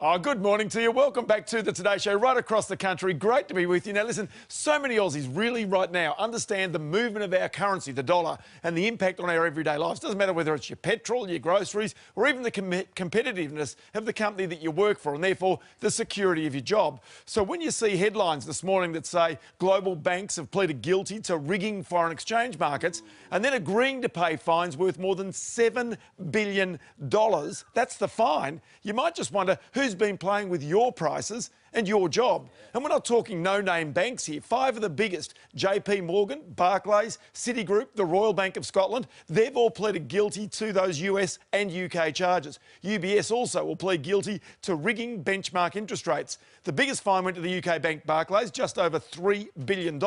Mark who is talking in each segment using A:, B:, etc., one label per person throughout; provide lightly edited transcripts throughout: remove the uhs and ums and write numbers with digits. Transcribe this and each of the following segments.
A: Oh, good morning to you. Welcome back to the Today Show right across the country. Great to be with you. Now, listen, so many Aussies really right now understand the movement of our currency, the dollar, and the impact on our everyday lives. Doesn't matter whether it's your petrol, your groceries, or even the competitiveness of the company that you work for, and therefore the security of your job. So when you see headlines this morning that say global banks have pleaded guilty to rigging foreign exchange markets and then agreeing to pay fines worth more than $7 billion, that's the fine. You might just wonder who's been playing with your prices and your job. And we're not talking no-name banks here. 5 of the biggest, JP Morgan, Barclays, Citigroup, the Royal Bank of Scotland, they've all pleaded guilty to those US and UK charges. UBS also will plead guilty to rigging benchmark interest rates. The biggest fine went to the UK bank Barclays, just over $3 billion.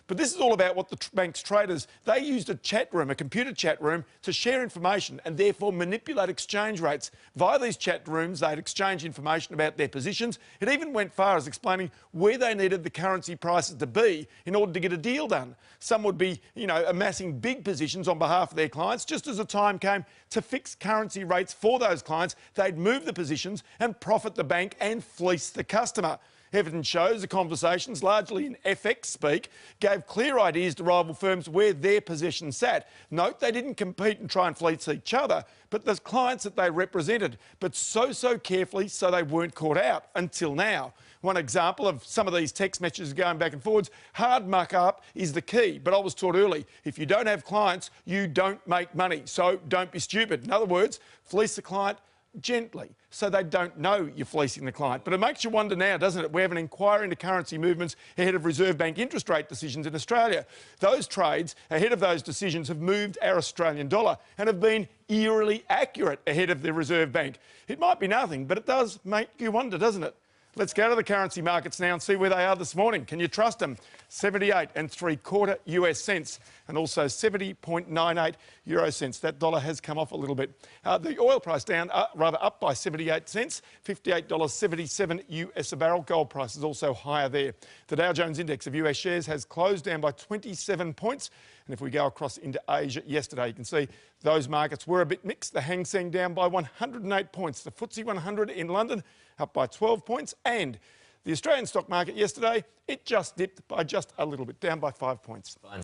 A: But this is all about what the bank's traders, they used a chat room, a computer chat room, to share information and therefore manipulate exchange rates. Via these chat rooms, they'd exchange information about their positions. It even went far as explaining where they needed the currency prices to be in order to get a deal done. Some would be, amassing big positions on behalf of their clients. Just as the time came to fix currency rates for those clients, they'd move the positions and profit the bank and fleece the customer. Evidence shows the conversations, largely in FX speak, gave clear ideas to rival firms where their position sat. Note they didn't compete and try and fleece each other, but the clients that they represented, but so carefully so they weren't caught out until now. One example of some of these text messages going back and forwards, hard muck up is the key, but I was taught early, if you don't have clients, you don't make money, so don't be stupid. In other words, fleece the client gently, so they don't know you're fleecing the client. But it makes you wonder now, doesn't it? We have an inquiry into currency movements ahead of Reserve Bank interest rate decisions in Australia. Those trades ahead of those decisions have moved our Australian dollar and have been eerily accurate ahead of the Reserve Bank. It might be nothing, but it does make you wonder, doesn't it? Let's go to the currency markets now and see where they are this morning. Can you trust them? 78 3/4 US cents and also 70.98 euro cents. That dollar has come off a little bit. The oil price down, rather up by 78 cents, $58.77 US a barrel. Gold price is also higher there. The Dow Jones index of US shares has closed down by 27 points. And if we go across into Asia yesterday, you can see those markets were a bit mixed. The Hang Seng down by 108 points. The FTSE 100 in London up by 12 points. And the Australian stock market yesterday, it just dipped by just a little bit, down by 5 points. Fine.